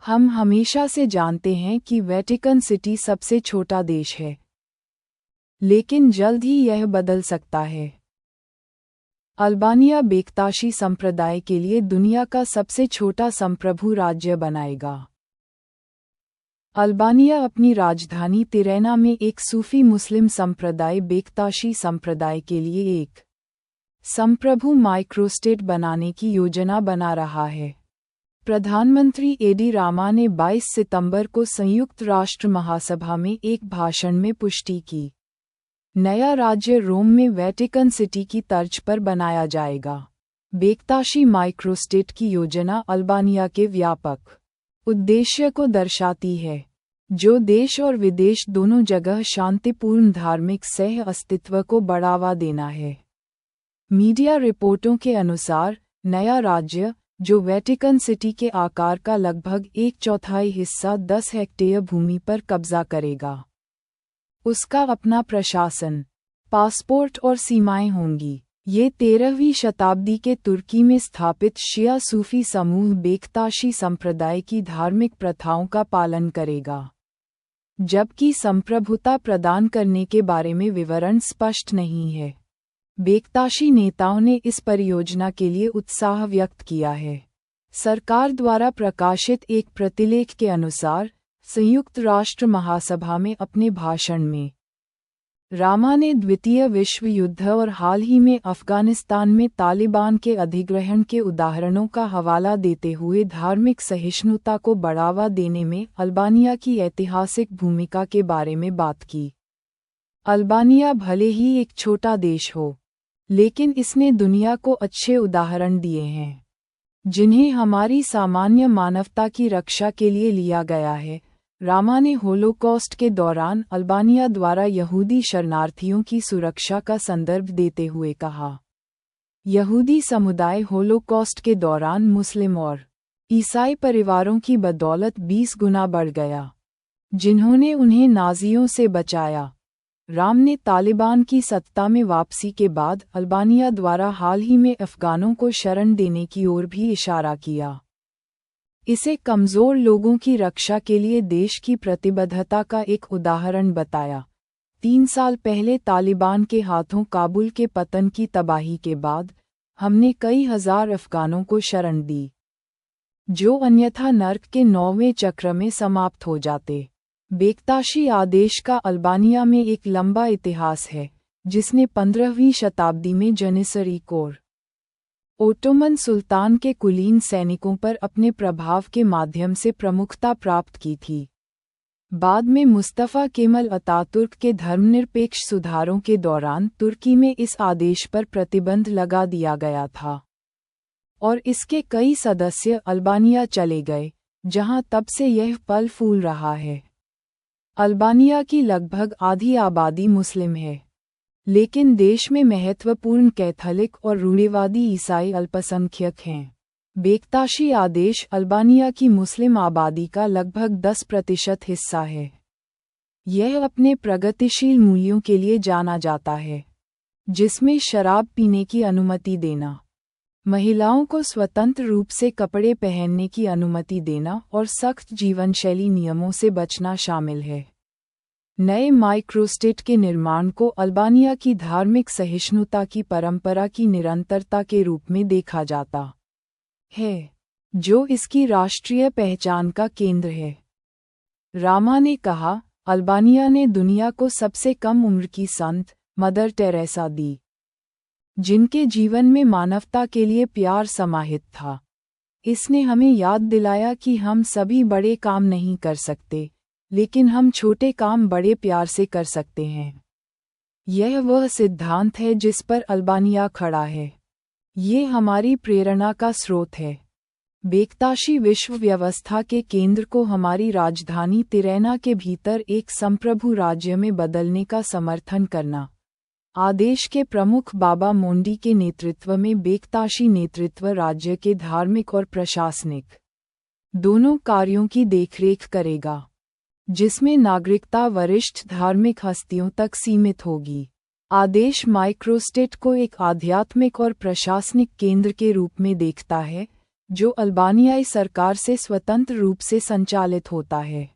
हम हमेशा से जानते हैं कि वेटिकन सिटी सबसे छोटा देश है, लेकिन जल्द ही यह बदल सकता है। अल्बानिया बेक्ताशी संप्रदाय के लिए दुनिया का सबसे छोटा संप्रभु राज्य बनाएगा। अल्बानिया अपनी राजधानी तिरैना में एक सूफी मुस्लिम संप्रदाय बेक्ताशी संप्रदाय के लिए एक संप्रभु माइक्रोस्टेट बनाने की योजना बना रहा है। प्रधानमंत्री एडी रामा ने 22 सितंबर को संयुक्त राष्ट्र महासभा में एक भाषण में पुष्टि की। नया राज्य रोम में वेटिकन सिटी की तर्ज पर बनाया जाएगा। बेक्ताशी माइक्रोस्टेट की योजना अल्बानिया के व्यापक उद्देश्य को दर्शाती है, जो देश और विदेश दोनों जगह शांतिपूर्ण धार्मिक सह अस्तित्व को बढ़ावा देना है। मीडिया रिपोर्टों के अनुसार नया राज्य, जो वेटिकन सिटी के आकार का लगभग 1/4 हिस्सा 10 हेक्टेयर भूमि पर कब्जा करेगा, उसका अपना प्रशासन, पासपोर्ट और सीमाएं होंगी। ये 13वीं शताब्दी के तुर्की में स्थापित शिया सूफी समूह बेक्ताशी संप्रदाय की धार्मिक प्रथाओं का पालन करेगा, जबकि संप्रभुता प्रदान करने के बारे में विवरण स्पष्ट नहीं है। बेक्ताशी नेताओं ने इस परियोजना के लिए उत्साह व्यक्त किया है। सरकार द्वारा प्रकाशित एक प्रतिलेख के अनुसार, संयुक्त राष्ट्र महासभा में अपने भाषण में रामा ने द्वितीय विश्व युद्ध और हाल ही में अफगानिस्तान में तालिबान के अधिग्रहण के उदाहरणों का हवाला देते हुए धार्मिक सहिष्णुता को बढ़ावा देने में अल्बानिया की ऐतिहासिक भूमिका के बारे में बात की। अल्बानिया भले ही एक छोटा देश हो, लेकिन इसने दुनिया को अच्छे उदाहरण दिए हैं, जिन्हें हमारी सामान्य मानवता की रक्षा के लिए लिया गया है। रामा ने होलोकॉस्ट के दौरान अल्बानिया द्वारा यहूदी शरणार्थियों की सुरक्षा का संदर्भ देते हुए कहा, यहूदी समुदाय होलोकॉस्ट के दौरान मुस्लिम और ईसाई परिवारों की बदौलत 20 गुना बढ़ गया, जिन्होंने उन्हें नाज़ियों से बचाया। राम ने तालिबान की सत्ता में वापसी के बाद अल्बानिया द्वारा हाल ही में अफ़गानों को शरण देने की ओर भी इशारा किया। इसे कमज़ोर लोगों की रक्षा के लिए देश की प्रतिबद्धता का एक उदाहरण बताया। 3 साल पहले तालिबान के हाथों काबुल के पतन की तबाही के बाद हमने कई हजार अफ़गानों को शरण दी, जो अन्यथा नर्क के 9वें चक्र में समाप्त हो जाते। बेक्ताशी आदेश का अल्बानिया में एक लंबा इतिहास है, जिसने 15वीं शताब्दी में जनिसरी कोर ओटोमन सुल्तान के कुलीन सैनिकों पर अपने प्रभाव के माध्यम से प्रमुखता प्राप्त की थी। बाद में मुस्तफ़ा केमल अतातुर्क के धर्मनिरपेक्ष सुधारों के दौरान तुर्की में इस आदेश पर प्रतिबंध लगा दिया गया था, और इसके कई सदस्य अल्बानिया चले गए, जहां तब से यह फल फूल रहा है। अल्बानिया की लगभग आधी आबादी मुस्लिम है, लेकिन देश में महत्वपूर्ण कैथोलिक और रूढ़िवादी ईसाई अल्पसंख्यक हैं। बेक्ताशी आदेश अल्बानिया की मुस्लिम आबादी का लगभग 10% हिस्सा है। यह अपने प्रगतिशील मूल्यों के लिए जाना जाता है, जिसमें शराब पीने की अनुमति देना, महिलाओं को स्वतंत्र रूप से कपड़े पहनने की अनुमति देना और सख्त जीवनशैली नियमों से बचना शामिल है। नए माइक्रोस्टेट के निर्माण को अल्बानिया की धार्मिक सहिष्णुता की परंपरा की निरंतरता के रूप में देखा जाता है, जो इसकी राष्ट्रीय पहचान का केंद्र है। रामा ने कहा, अल्बानिया ने दुनिया को सबसे कम उम्र की संत मदर टेरेसा दी, जिनके जीवन में मानवता के लिए प्यार समाहित था। इसने हमें याद दिलाया कि हम सभी बड़े काम नहीं कर सकते, लेकिन हम छोटे काम बड़े प्यार से कर सकते हैं। यह वह सिद्धांत है जिस पर अल्बानिया खड़ा है। ये हमारी प्रेरणा का स्रोत है। बेक्ताशी विश्व व्यवस्था के केंद्र को हमारी राजधानी तिरैना के भीतर एक संप्रभु राज्य में बदलने का समर्थन करना। आदेश के प्रमुख बाबा मोंडी के नेतृत्व में बेक्ताशी नेतृत्व राज्य के धार्मिक और प्रशासनिक दोनों कार्यों की देखरेख करेगा, जिसमें नागरिकता वरिष्ठ धार्मिक हस्तियों तक सीमित होगी। आदेश माइक्रोस्टेट को एक आध्यात्मिक और प्रशासनिक केंद्र के रूप में देखता है, जो अल्बानियाई सरकार से स्वतंत्र रूप से संचालित होता है।